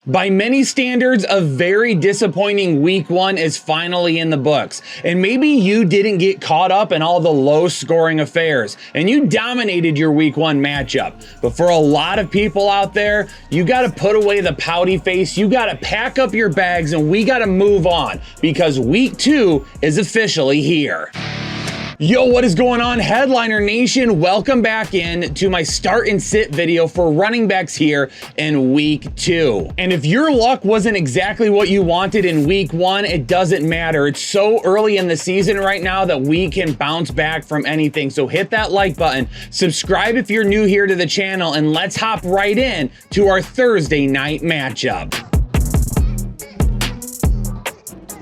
By many standards, a very disappointing week one is finally in the books. And maybe you didn't get caught up in all the low scoring affairs and you dominated your week one matchup. But for a lot of people out there, you got to put away the pouty face, you got to pack up your bags, and we got to move on because week two is officially here. Yo, what is going on, Headliner Nation? Welcome back in to my start and sit video for running backs here in week two. And if your luck wasn't exactly what you wanted in week one, it doesn't matter. It's so early in the season right now that we can bounce back from anything. So hit that like button, subscribe if you're new here to the channel, and let's hop right in to our Thursday night matchup.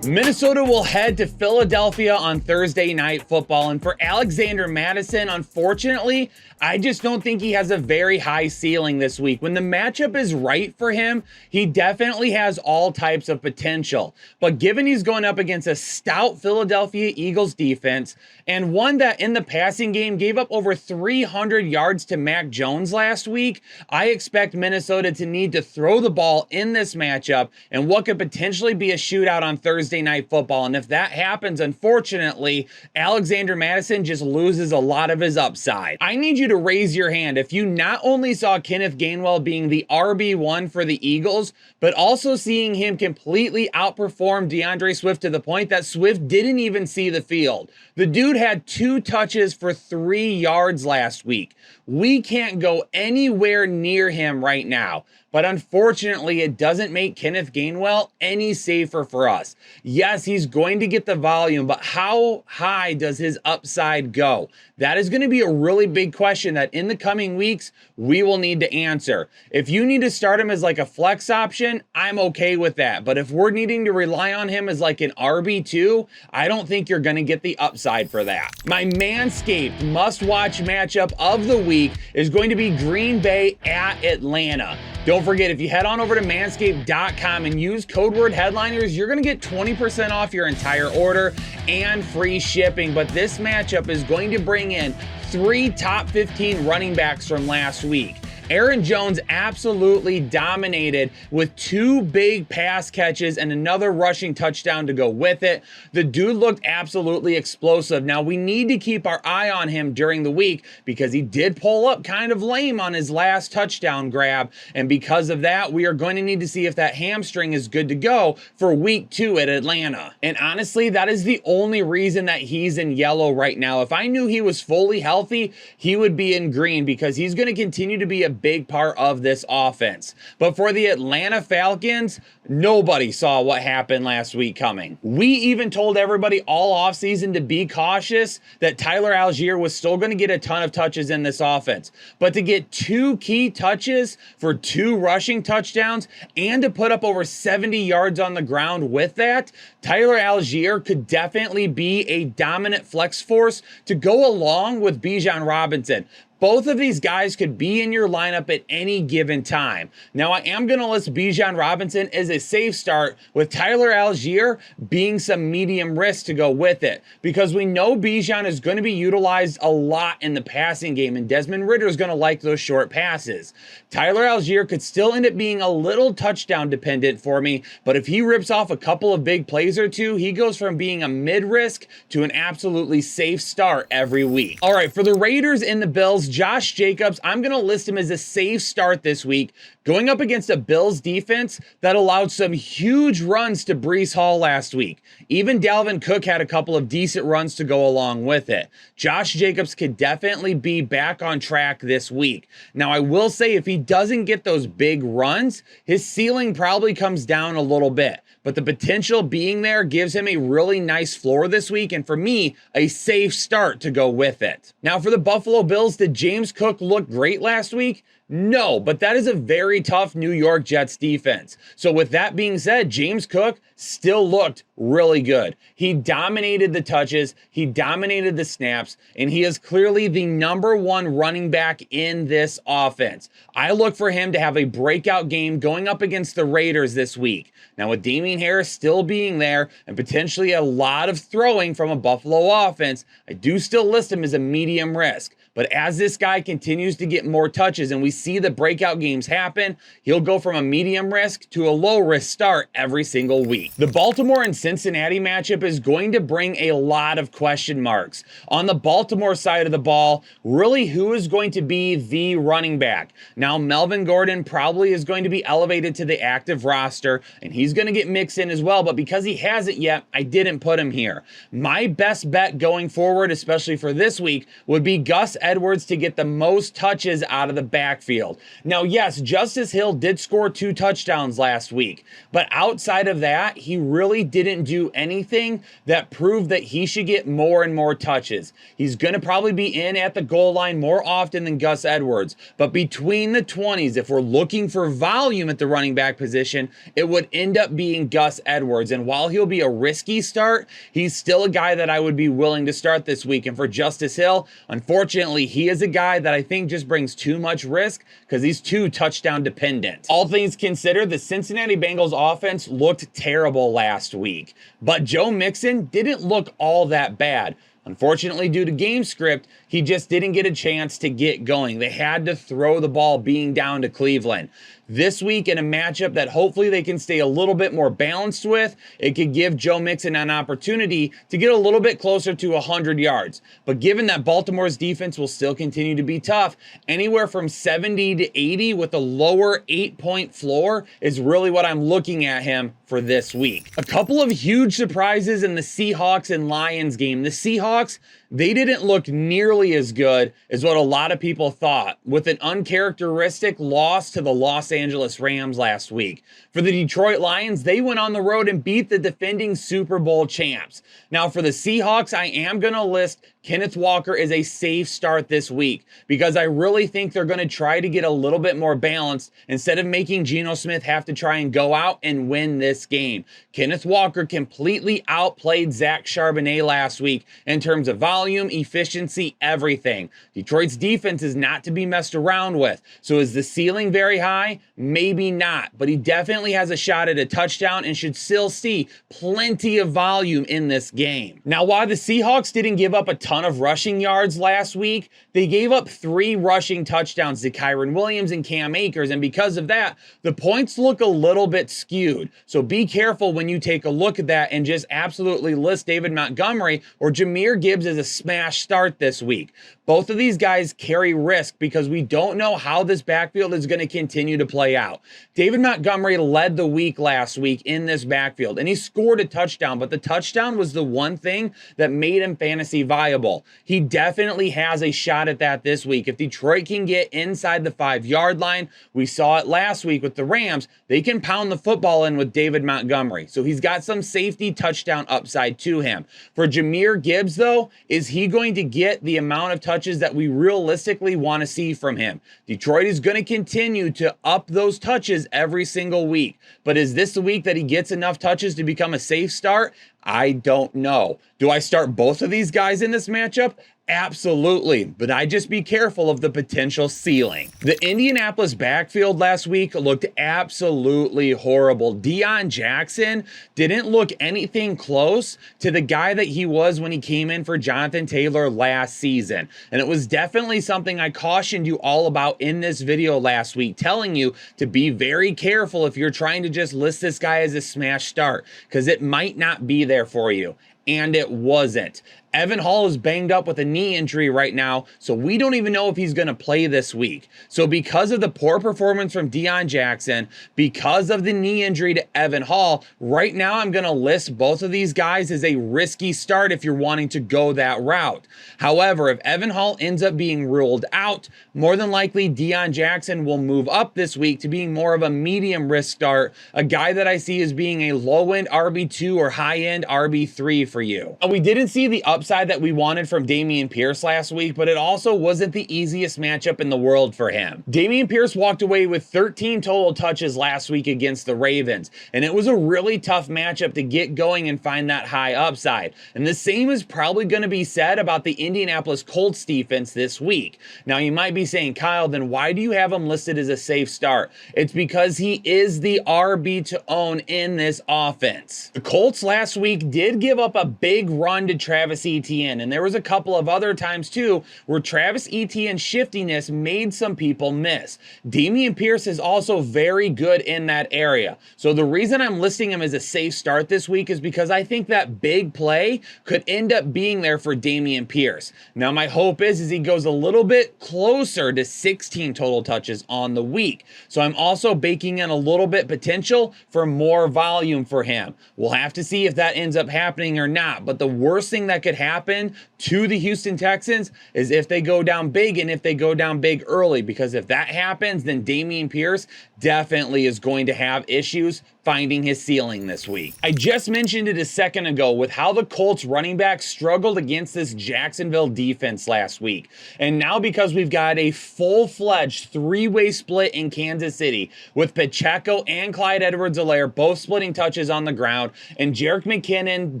Minnesota will head to Philadelphia on Thursday Night Football, and for Alexander Mattison, unfortunately, I just don't think he has a very high ceiling this week. When the matchup is right for him, he definitely has all types of potential. But given he's going up against a stout Philadelphia Eagles defense, and one that in the passing game gave up over 300 yards to Mac Jones last week, I expect Minnesota to need to throw the ball in this matchup and what could potentially be a shootout on Thursday Night Football. And if that happens, unfortunately, Alexander Mattison just loses a lot of his upside. I need you to raise your hand if you not only saw Kenneth Gainwell being the RB1 for the Eagles, but also seeing him completely outperform DeAndre Swift to the point that Swift didn't even see the field. The dude had 2 touches for 3 yards last week. We can't go anywhere near him right now. But unfortunately, it doesn't make Kenneth Gainwell any safer for us. Yes, he's going to get the volume, but how high does his upside go? That is going to be a really big question that in the coming weeks, we will need to answer. If you need to start him as like a flex option, I'm okay with that. But if we're needing to rely on him as like an RB2, I don't think you're going to get the upside for that. My Manscaped must-watch matchup of the week is going to be Green Bay at Atlanta. Don't forget, if you head on over to manscaped.com and use code word headliners, you're going to get 20% off your entire order and free shipping. But this matchup is going to bring in 3 top 15 running backs from last week. Aaron Jones absolutely dominated with 2 big pass catches and another rushing touchdown to go with it. The dude looked absolutely explosive. Now, we need to keep our eye on him during the week because he did pull up kind of lame on his last touchdown grab. And because of that, we are going to need to see if that hamstring is good to go for week 2 at Atlanta. And honestly, that is the only reason that he's in yellow right now. If I knew he was fully healthy, he would be in green because he's going to continue to be a big part of this offense. But for the Atlanta Falcons, nobody saw what happened last week coming. We even told everybody all offseason to be cautious that Tyler Algier was still going to get a ton of touches in this offense. But to get 2 key touches for 2 rushing touchdowns and to put up over 70 yards on the ground with that, Tyler Algier could definitely be a dominant flex force to go along with Bijan Robinson. Both of these guys could be in your lineup at any given time. Now, I am going to list Bijan Robinson as a safe start with Tyler Algier being some medium risk to go with it because we know Bijan is going to be utilized a lot in the passing game and Desmond Ridder is going to like those short passes. Tyler Algier could still end up being a little touchdown dependent for me, but if he rips off a couple of big plays or 2, he goes from being a mid-risk to an absolutely safe start every week. All right, for the Raiders and the Bills, Josh Jacobs, I'm going to list him as a safe start this week, going up against a Bills defense that allowed some huge runs to Breece Hall last week. Even Dalvin Cook had a couple of decent runs to go along with it. Josh Jacobs could definitely be back on track this week. Now, I will say if he doesn't get those big runs, his ceiling probably comes down a little bit. But the potential being there gives him a really nice floor this week, and for me, a safe start to go with it. Now, for the Buffalo Bills, did James Cook look great last week? No, but that is a very tough New York Jets defense. So with that being said, James Cook still looked really good. He dominated the touches, he dominated the snaps, and he is clearly the #1 running back in this offense. I look for him to have a breakout game going up against the Raiders this week. Now, with Damien Harris still being there and potentially a lot of throwing from a Buffalo offense, I do still list him as a medium risk. But as this guy continues to get more touches and we see the breakout games happen, he'll go from a medium risk to a low risk start every single week. The Baltimore and Cincinnati matchup is going to bring a lot of question marks. On the Baltimore side of the ball, really who is going to be the running back? Now, Melvin Gordon probably is going to be elevated to the active roster, and he's going to get mixed in as well, but because he hasn't yet, I didn't put him here. My best bet going forward, especially for this week, would be Gus Edwards to get the most touches out of the backfield. Now, yes, Justice Hill did score 2 touchdowns last week, but outside of that, he really didn't do anything that proved that he should get more and more touches. He's going to probably be in at the goal line more often than Gus Edwards, but between the 20s, if we're looking for volume at the running back position, it would end up being Gus Edwards. And while he'll be a risky start, he's still a guy that I would be willing to start this week. And for Justice Hill, unfortunately, he is a guy that I think just brings too much risk because he's too touchdown dependent. All things considered, the Cincinnati Bengals offense looked terrible last week, but Joe Mixon didn't look all that bad. Unfortunately, due to game script, he just didn't get a chance to get going. They had to throw the ball being down to Cleveland. This week, in a matchup that hopefully they can stay a little bit more balanced with, it could give Joe Mixon an opportunity to get a little bit closer to 100 yards. But given that Baltimore's defense will still continue to be tough, anywhere from 70 to 80 with a lower 8-point floor is really what I'm looking at him for this week. A couple of huge surprises in the Seahawks and Lions game. The Seahawks, they didn't look nearly as good as what a lot of people thought, with an uncharacteristic loss to the Los Angeles Rams last week. For the Detroit Lions, they went on the road and beat the defending Super Bowl champs. Now, for the Seahawks, I am going to list Kenneth Walker as a safe start this week because I really think they're going to try to get a little bit more balanced instead of making Geno Smith have to try and go out and win this game. Kenneth Walker completely outplayed Zach Charbonnet last week in terms of volume, efficiency, everything. Detroit's defense is not to be messed around with. So is the ceiling very high? Maybe not, but he definitely has a shot at a touchdown and should still see plenty of volume in this game. Now, while the Seahawks didn't give up a ton of rushing yards last week, they gave up 3 rushing touchdowns to Kyren Williams and Cam Akers, and because of that, the points look a little bit skewed. So be careful when you take a look at that and just absolutely list David Montgomery or Jahmyr Gibbs as a smash start this week. Both of these guys carry risk because we don't know how this backfield is going to continue to play out. David Montgomery led the week last week in this backfield, and he scored a touchdown, but the touchdown was the one thing that made him fantasy viable. He definitely has a shot at that this week. If Detroit can get inside the 5-yard line, we saw it last week with the Rams, they can pound the football in with David Montgomery. So he's got some safety touchdown upside to him. For Jahmyr Gibbs, though, is he going to get the amount of touches that we realistically want to see from him? Detroit is going to continue to up those touches every single week. But is this the week that he gets enough touches to become a safe start? I don't know. Do I start both of these guys in this matchup? Absolutely, but I just be careful of the potential ceiling. The Indianapolis backfield last week looked absolutely horrible. Deion Jackson didn't look anything close to the guy that he was when he came in for Jonathan Taylor last season. And it was definitely something I cautioned you all about in this video last week, telling you to be very careful if you're trying to just list this guy as a smash start, because it might not be there for you. And it wasn't. Evan Hall is banged up with a knee injury right now, so we don't even know if he's going to play this week. So because of the poor performance from Deion Jackson, because of the knee injury to Evan Hall, right now I'm going to list both of these guys as a risky start if you're wanting to go that route. However, if Evan Hall ends up being ruled out, more than likely Deion Jackson will move up this week to being more of a medium risk start, a guy that I see as being a low-end RB2 or high-end RB3 for you. We didn't see the upside that we wanted from Dameon Pierce last week, but it also wasn't the easiest matchup in the world for him. Dameon Pierce walked away with 13 total touches last week against the Ravens, and it was a really tough matchup to get going and find that high upside. And the same is probably going to be said about the Indianapolis Colts defense this week. Now you might be saying, Kyle, then why do you have him listed as a safe start? It's because he is the RB to own in this offense. The Colts last week did give up a big run to Travis Etienne, and there was a couple of other times too where Travis Etienne's shiftiness made some people miss. Dameon Pierce is also very good in that area. So the reason I'm listing him as a safe start this week is because I think that big play could end up being there for Dameon Pierce. Now my hope is he goes a little bit closer to 16 total touches on the week. So I'm also baking in a little bit potential for more volume for him. We'll have to see if that ends up happening or not, but the worst thing that could happen to the Houston Texans is if they go down big and if they go down big early, because if that happens, then Dameon Pierce definitely is going to have issues finding his ceiling this week. I just mentioned it a second ago with how the Colts running back struggled against this Jacksonville defense last week. And now because we've got a full-fledged three-way split in Kansas City with Pacheco and Clyde Edwards-Helaire both splitting touches on the ground and Jerick McKinnon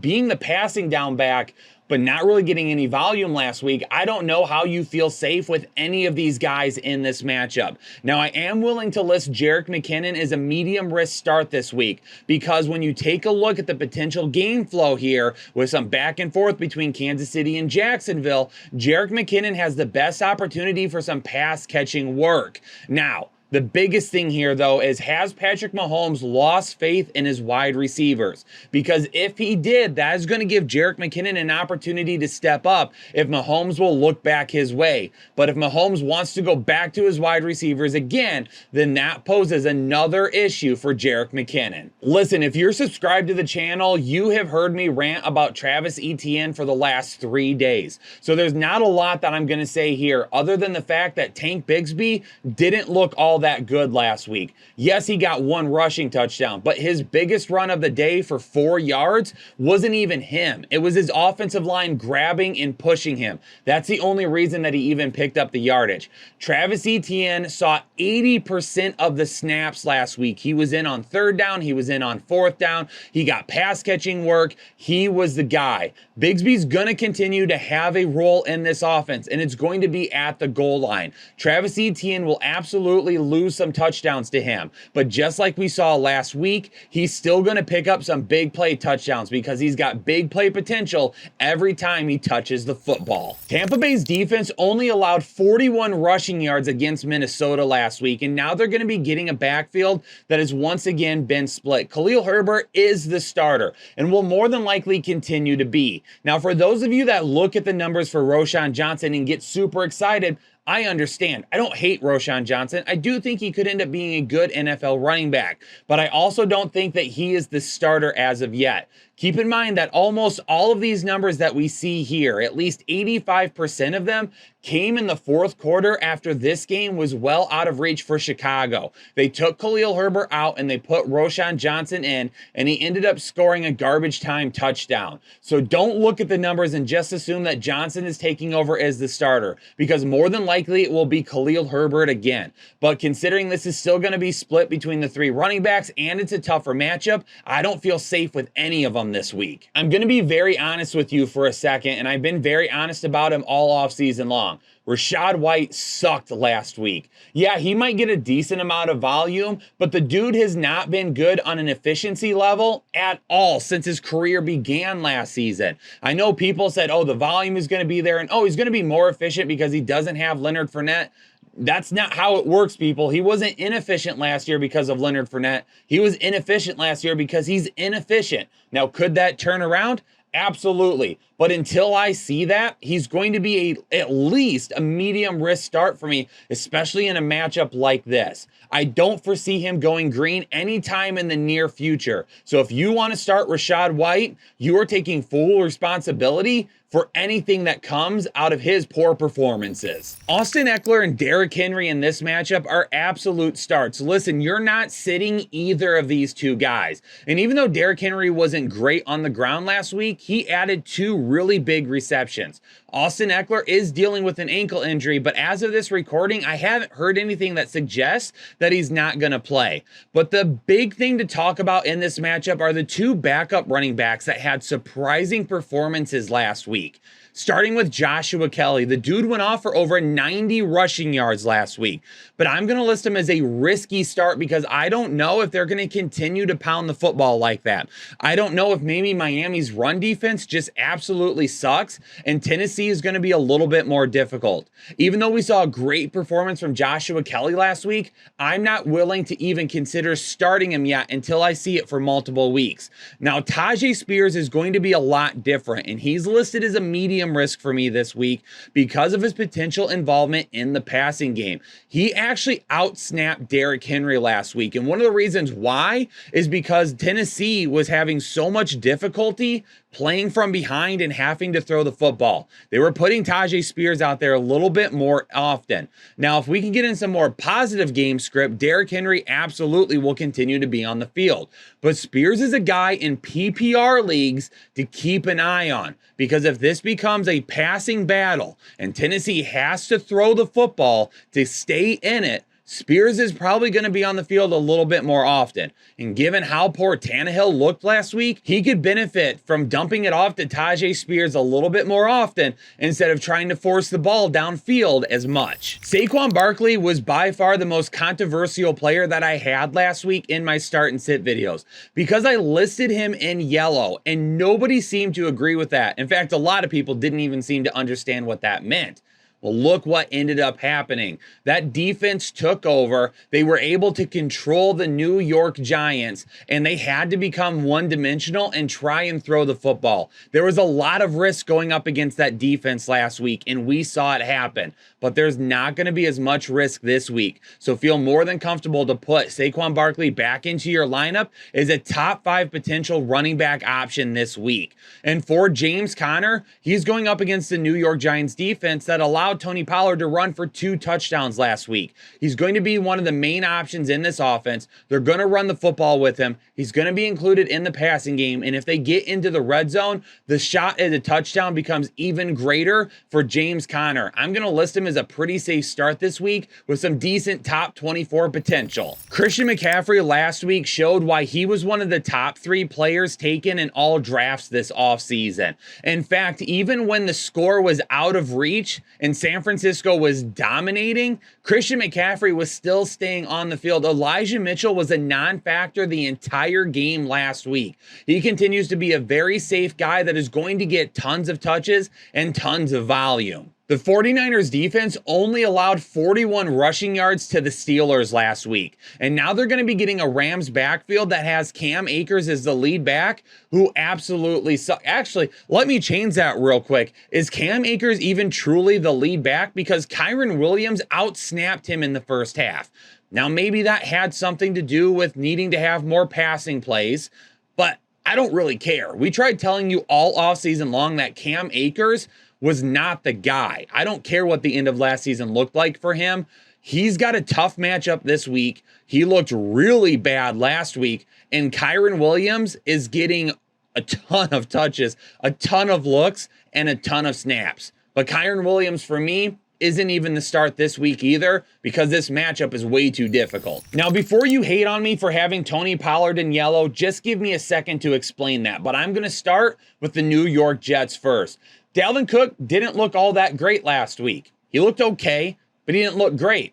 being the passing down back, but not really getting any volume last week, I don't know how you feel safe with any of these guys in this matchup. Now, I am willing to list Jerick McKinnon as a medium risk start this week because when you take a look at the potential game flow here with some back and forth between Kansas City and Jacksonville, Jerick McKinnon has the best opportunity for some pass catching work. Now, the biggest thing here, though, is has Patrick Mahomes lost faith in his wide receivers? Because if he did, that is going to give Jerick McKinnon an opportunity to step up if Mahomes will look back his way. But if Mahomes wants to go back to his wide receivers again, then that poses another issue for Jerick McKinnon. Listen, if you're subscribed to the channel, you have heard me rant about Travis Etienne for the last 3 days. So there's not a lot that I'm going to say here other than the fact that Tank Bigsby didn't look all that good last week. Yes, he got one rushing touchdown, but his biggest run of the day for 4 yards wasn't even him. It was his offensive line grabbing and pushing him. That's the only reason that he even picked up the yardage. Travis Etienne saw 80% of the snaps last week. He was in on 3rd down. He was in on 4th down. He got pass catching work. He was the guy. Bigsby's going to continue to have a role in this offense, and it's going to be at the goal line. Travis Etienne will absolutely lose some touchdowns to him, but just like we saw last week, he's still going to pick up some big play touchdowns because he's got big play potential every time he touches the football. Tampa Bay's defense only allowed 41 rushing yards against Minnesota last week, and now they're going to be getting a backfield that has once again been split. Khalil Herbert is the starter and will more than likely continue to be. Now, for those of you that look at the numbers for Roschon Johnson and get super excited, I understand. I don't hate Roschon Johnson. I do think he could end up being a good NFL running back, but I also don't think that he is the starter as of yet. Keep in mind that almost all of these numbers that we see here, at least 85% of them, came in the 4th quarter after this game was well out of reach for Chicago. They took Khalil Herbert out and they put Roschon Johnson in, and he ended up scoring a garbage time touchdown. So don't look at the numbers and just assume that Johnson is taking over as the starter, because more than likely it will be Khalil Herbert again. But considering this is still going to be split between the 3 running backs and it's a tougher matchup, I don't feel safe with any of them this week. I'm going to be very honest with you for a second, and I've been very honest about him all off season long. Rachaad White sucked last week. Yeah, he might get a decent amount of volume, but the dude has not been good on an efficiency level at all since his career began last season. I know people said, oh, the volume is going to be there, and oh, he's going to be more efficient because he doesn't have Leonard Fournette. That's not how it works, people. He wasn't inefficient last year because of Leonard Fournette. He was inefficient last year because he's inefficient. Now, could that turn around? Absolutely. But until I see that, he's going to be at least a medium risk start for me, especially in a matchup like this. I don't foresee him going green anytime in the near future. So if you want to start Rachaad White, you are taking full responsibility for anything that comes out of his poor performances. Austin Ekeler and Derrick Henry in this matchup are absolute starts. Listen, you're not sitting either of these two guys. And even though Derrick Henry wasn't great on the ground last week, he added 2 really big receptions. Austin Ekeler is dealing with an ankle injury, but as of this recording, I haven't heard anything that suggests that he's not going to play. But the big thing to talk about in this matchup are the 2 backup running backs that had surprising performances last week. starting with Joshua Kelly. The dude went off for over 90 rushing yards last week, but I'm going to list him as a risky start because I don't know if they're going to continue to pound the football like that. I don't know if maybe Miami's run defense just absolutely sucks and Tennessee is going to be a little bit more difficult. Even though we saw a great performance from Joshua Kelly last week, I'm not willing to even consider starting him yet until I see it for multiple weeks. Now, Tyjae Spears is going to be a lot different, and he's listed as a medium risk for me this week because of his potential involvement in the passing game. He actually outsnapped Derrick Henry last week, and one of the reasons why is because Tennessee was having so much difficulty playing from behind and having to throw the football. They were putting Tyjae Spears out there a little bit more often. Now, if we can get in some more positive game script, Derrick Henry absolutely will continue to be on the field. But Spears is a guy in PPR leagues to keep an eye on, because if this becomes a passing battle and Tennessee has to throw the football to stay in it, Spears is probably going to be on the field a little bit more often. And given how poor Tannehill looked last week, he could benefit from dumping it off to Tyjae Spears a little bit more often instead of trying to force the ball downfield as much. Saquon Barkley was by far the most controversial player that I had last week in my start and sit videos because I listed him in yellow and nobody seemed to agree with that. In fact, a lot of people didn't even seem to understand what that meant. Well, look what ended up happening. That defense took over. They were able to control the New York Giants, and they had to become one-dimensional and try and throw the football. There was a lot of risk going up against that defense last week, and we saw it happen. But there's not going to be as much risk this week. So feel more than comfortable to put Saquon Barkley back into your lineup as a top 5 potential running back option this week. And for James Conner, he's going up against the New York Giants defense that allowed Tony Pollard to run for 2 touchdowns last week. He's going to be one of the main options in this offense. They're going to run the football with him. He's going to be included in the passing game. And if they get into the red zone, the shot at a touchdown becomes even greater for James Conner. I'm going to list him as a pretty safe start this week with some decent top 24 potential. Christian McCaffrey last week showed why he was one of the top 3 players taken in all drafts this offseason. In fact, even when the score was out of reach and San Francisco was dominating, Christian McCaffrey was still staying on the field. Elijah Mitchell was a non-factor the entire game last week. He continues to be a very safe guy that is going to get tons of touches and tons of volume. The 49ers defense only allowed 41 rushing yards to the Steelers last week. And now they're going to be getting a Rams backfield that has Cam Akers as the lead back, who absolutely sucks. Actually, let me change that real quick. Is Cam Akers even truly the lead back? Because Kyren Williams outsnapped him in the first half. Now, maybe that had something to do with needing to have more passing plays, but I don't really care. We tried telling you all offseason long that Cam Akers was not the guy. I don't care what the end of last season looked like for him. He's got a tough matchup this week. He looked really bad last week, and Kyren Williams is getting a ton of touches, a ton of looks, and a ton of snaps. But Kyren Williams, for me, isn't even the start this week either because this matchup is way too difficult. Now, before you hate on me for having Tony Pollard in yellow, just give me a second to explain that. But I'm going to start with the New York Jets first. Dalvin Cook didn't look all that great last week. He looked okay, but he didn't look great.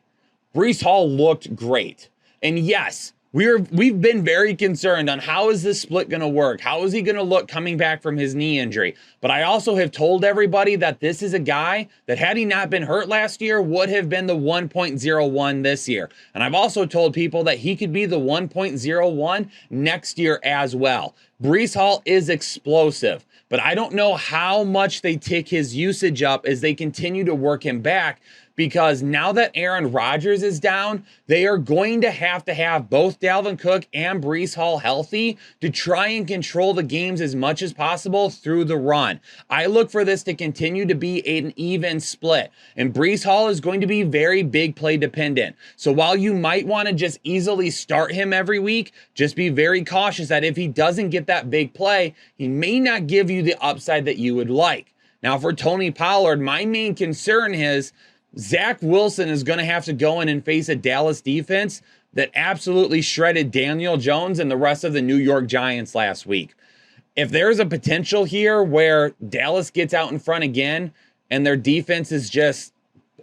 Breece Hall looked great. And yes, we've been very concerned on how is this split going to work? How is he going to look coming back from his knee injury? But I also have told everybody that this is a guy that had he not been hurt last year would have been the 1.01 this year. And I've also told people that he could be the 1.01 next year as well. Breece Hall is explosive, but I don't know how much they tick his usage up as they continue to work him back, because now that Aaron Rodgers is down, they are going to have both Dalvin Cook and Breece Hall healthy to try and control the games as much as possible through the run. I look for this to continue to be an even split, and Breece Hall is going to be very big play dependent. So while you might want to just easily start him every week, just be very cautious that if he doesn't get that big play, he may not give you the upside that you would like. Now, for Tony Pollard, my main concern is Zach Wilson is going to have to go in and face a Dallas defense that absolutely shredded Daniel Jones and the rest of the New York Giants last week. if there's a potential here where Dallas gets out in front again and their defense is just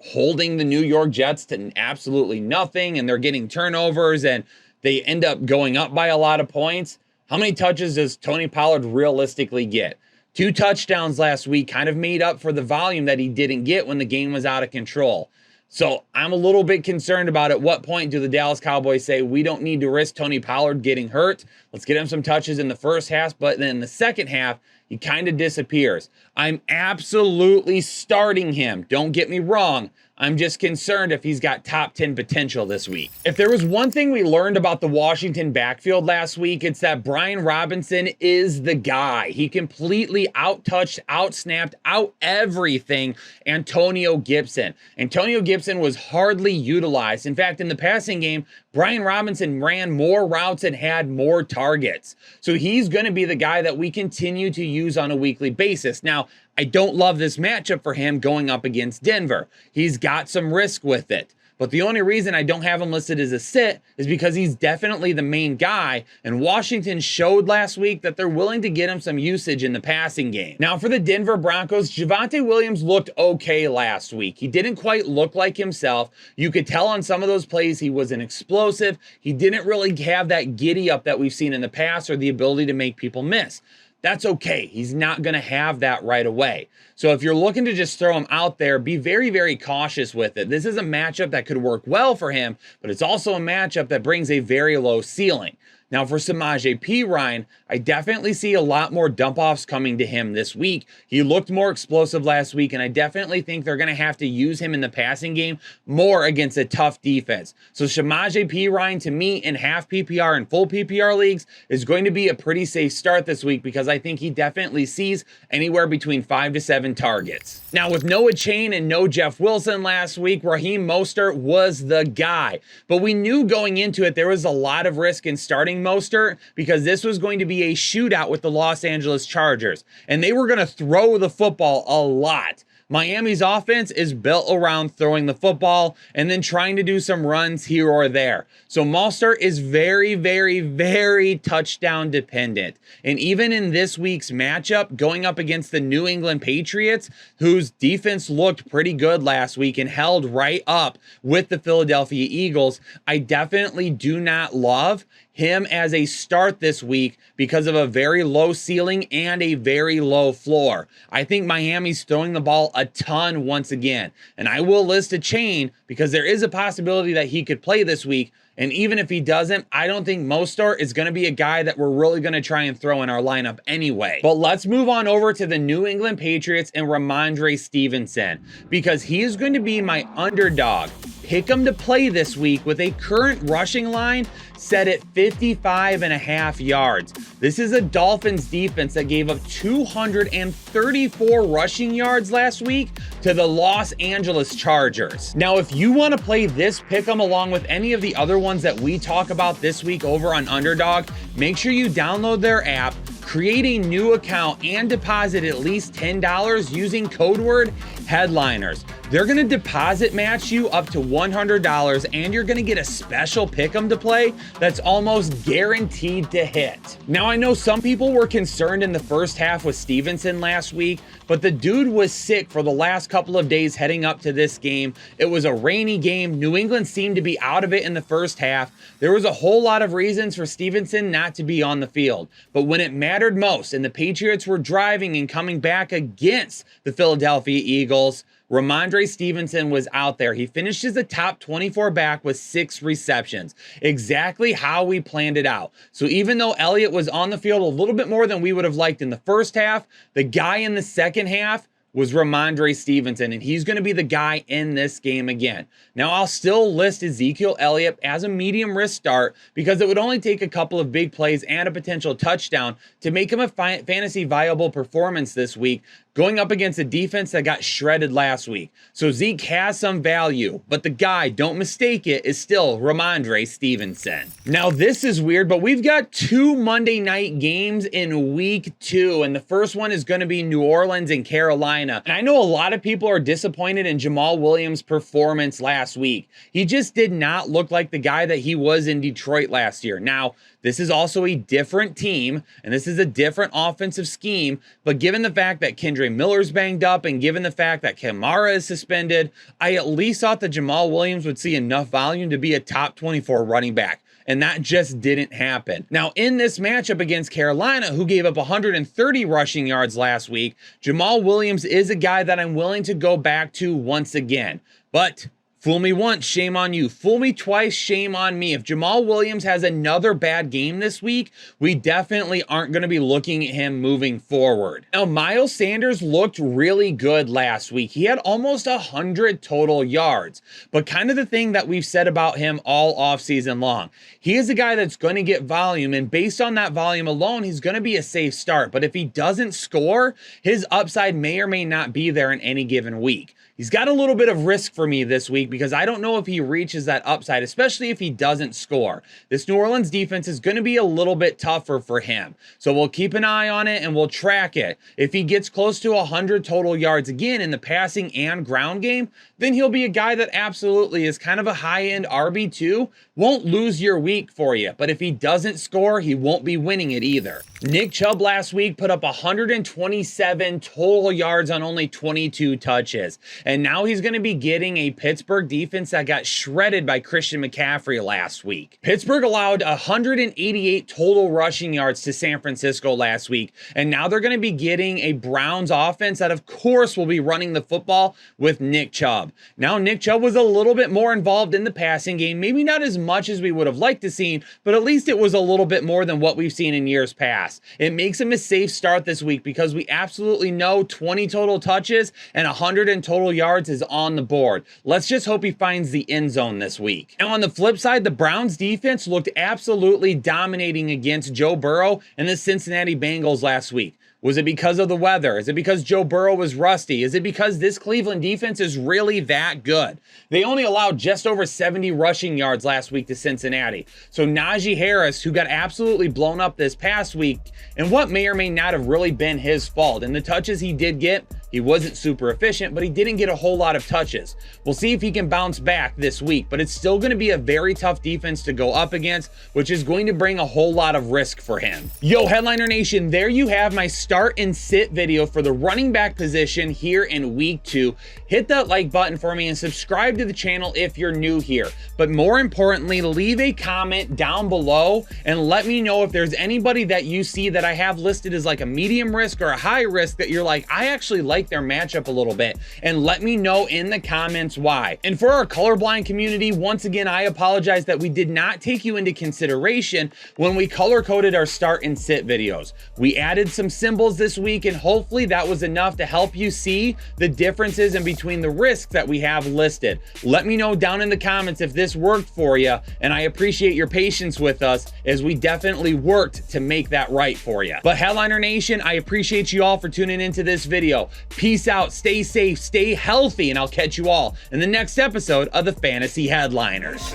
holding the New York Jets to absolutely nothing and they're getting turnovers and they end up going up by a lot of points, how many touches does Tony Pollard realistically get? 2 touchdowns last week kind of made up for the volume that he didn't get when the game was out of control. So I'm a little bit concerned about at what point do the Dallas Cowboys say, we don't need to risk Tony Pollard getting hurt. Let's get him some touches in the first half, but then in the second half, he kind of disappears. I'm absolutely starting him. Don't get me wrong. I'm just concerned if he's got top 10 potential this week. If there was one thing we learned about the Washington backfield last week, it's that Brian Robinson is the guy. He completely out-touched, out-snapped, out-everything Antonio Gibson. Antonio Gibson was hardly utilized. In fact, in the passing game, Brian Robinson ran more routes and had more targets. So he's going to be the guy that we continue to use on a weekly basis. Now, I don't love this matchup for him going up against Denver. He's got some risk with it. But the only reason I don't have him listed as a sit is because he's definitely the main guy, and Washington showed last week that they're willing to get him some usage in the passing game. Now for the Denver Broncos, Javonte Williams looked okay last week. He didn't quite look like himself. You could tell on some of those plays he wasn't explosive. He didn't really have that giddy up that we've seen in the past or the ability to make people miss. That's okay. He's not going to have that right away. So if you're looking to just throw him out there, be very, very cautious with it. This is a matchup that could work well for him, but it's also a matchup that brings a very low ceiling. Now for Samaje Perine, I definitely see a lot more dump-offs coming to him this week. He looked more explosive last week, and I definitely think they're going to have to use him in the passing game more against a tough defense. So Samaje Perine, to me, in half PPR and full PPR leagues, is going to be a pretty safe start this week because I think he definitely sees anywhere between 5 to 7 targets. Now with Noah Chain and no Jeff Wilson last week, Raheem Mostert was the guy. But we knew going into it there was a lot of risk in starting Mostert because this was going to be a shootout with the Los Angeles Chargers, and they were going to throw the football a lot. Miami's offense is built around throwing the football and then trying to do some runs here or there. So Mostert is very, very, very touchdown dependent. And even in this week's matchup, going up against the New England Patriots, whose defense looked pretty good last week and held right up with the Philadelphia Eagles, I definitely do not love him as a start this week because of a very low ceiling and a very low floor. I think Miami's throwing the ball a ton once again. And I will list a Chain because there is a possibility that he could play this week. And even if he doesn't, I don't think Mostert is going to be a guy that we're really going to try and throw in our lineup anyway. But let's move on over to the New England Patriots and Ramondre Stevenson because he is going to be my underdog. Pick him to play this week with a current rushing line set at 55.5 yards. This is a Dolphins defense that gave up 234 rushing yards last week to the Los Angeles Chargers. Now, if you want to play this pick'em along with any of the other ones that we talk about this week over on Underdog, make sure you download their app, create a new account, and deposit at least $10 using code word Headliners. They're going to deposit match you up to $100, and you're going to get a special pick'em to play that's almost guaranteed to hit. Now, I know some people were concerned in the first half with Stevenson last week, but the dude was sick for the last couple of days heading up to this game. It was a rainy game. New England seemed to be out of it in the first half. There was a whole lot of reasons for Stevenson not to be on the field. But when it mattered most and the Patriots were driving and coming back against the Philadelphia Eagles, Ramondre Stevenson was out there. He finished as a top 24 back with 6 receptions. Exactly how we planned it out. So even though Elliott was on the field a little bit more than we would have liked in the first half, the guy in the second half was Ramondre Stevenson, and he's going to be the guy in this game again. Now, I'll still list Ezekiel Elliott as a medium risk start because it would only take a couple of big plays and a potential touchdown to make him a fantasy viable performance this week. going up against a defense that got shredded last week. So Zeke has some value, but the guy, don't mistake it, is still Ramondre Stevenson. Now this is weird, but we've got 2 Monday night games in week 2, and the first one is going to be New Orleans and Carolina. And I know a lot of people are disappointed in Jamaal Williams' performance last week. He just did not look like the guy that he was in Detroit last year. Now, this is also a different team, and this is a different offensive scheme, but given the fact that Kendre Miller's banged up, and given the fact that Kamara is suspended, I at least thought that Jamaal Williams would see enough volume to be a top 24 running back. And that just didn't happen. Now, in this matchup against Carolina, who gave up 130 rushing yards last week, Jamaal Williams is a guy that I'm willing to go back to once again. But fool me once, shame on you. Fool me twice, shame on me. If Jamaal Williams has another bad game this week, we definitely aren't going to be looking at him moving forward. Now, Miles Sanders looked really good last week. He had almost 100 total yards. But kind of the thing that we've said about him all offseason long, he is a guy that's going to get volume, and based on that volume alone, he's going to be a safe start. But if he doesn't score, his upside may or may not be there in any given week. He's got a little bit of risk for me this week because I don't know if he reaches that upside, especially if he doesn't score. This New Orleans defense is going to be a little bit tougher for him. So we'll keep an eye on it and we'll track it. If he gets close to 100 total yards again in the passing and ground game, then he'll be a guy that absolutely is kind of a high-end RB2, won't lose your week for you. But if he doesn't score, he won't be winning it either. Nick Chubb last week put up 127 total yards on only 22 touches. And now he's going to be getting a Pittsburgh defense that got shredded by Christian McCaffrey last week. Pittsburgh allowed 188 total rushing yards to San Francisco last week. And now they're going to be getting a Browns offense that, of course, will be running the football with Nick Chubb. Now, Nick Chubb was a little bit more involved in the passing game. Maybe not as much as we would have liked to see, but at least it was a little bit more than what we've seen in years past. It makes him a safe start this week because we absolutely know 20 total touches and 100 in total yards is on the board. Let's just hope he finds the end zone this week. Now, on the flip side, the Browns defense looked absolutely dominating against Joe Burrow and the Cincinnati Bengals last week. Was it because of the weather? Is it because Joe Burrow was rusty? Is it because this Cleveland defense is really that good? They only allowed just over 70 rushing yards last week to Cincinnati. So Najee Harris, who got absolutely blown up this past week, and what may or may not have really been his fault, and the touches he did get, he wasn't super efficient, but he didn't get a whole lot of touches. We'll see if he can bounce back this week, but it's still going to be a very tough defense to go up against, which is going to bring a whole lot of risk for him. Yo, Headliner Nation, there you have my start and sit video for the running back position here in week 2. Hit that like button for me and subscribe to the channel if you're new here. But more importantly, leave a comment down below and let me know if there's anybody that you see that I have listed as like a medium risk or a high risk that you're like, I actually like their matchup a little bit, and let me know in the comments why. And for our colorblind community, once again, I apologize that we did not take you into consideration when we color coded our start and sit videos. We added some symbols this week, and hopefully that was enough to help you see the differences in between the risks that we have listed. Let me know down in the comments if this worked for you, and I appreciate your patience with us as we definitely worked to make that right for you. But Headliner Nation, I appreciate you all for tuning into this video. Peace out, stay safe, stay healthy, and I'll catch you all in the next episode of the Fantasy Headliners.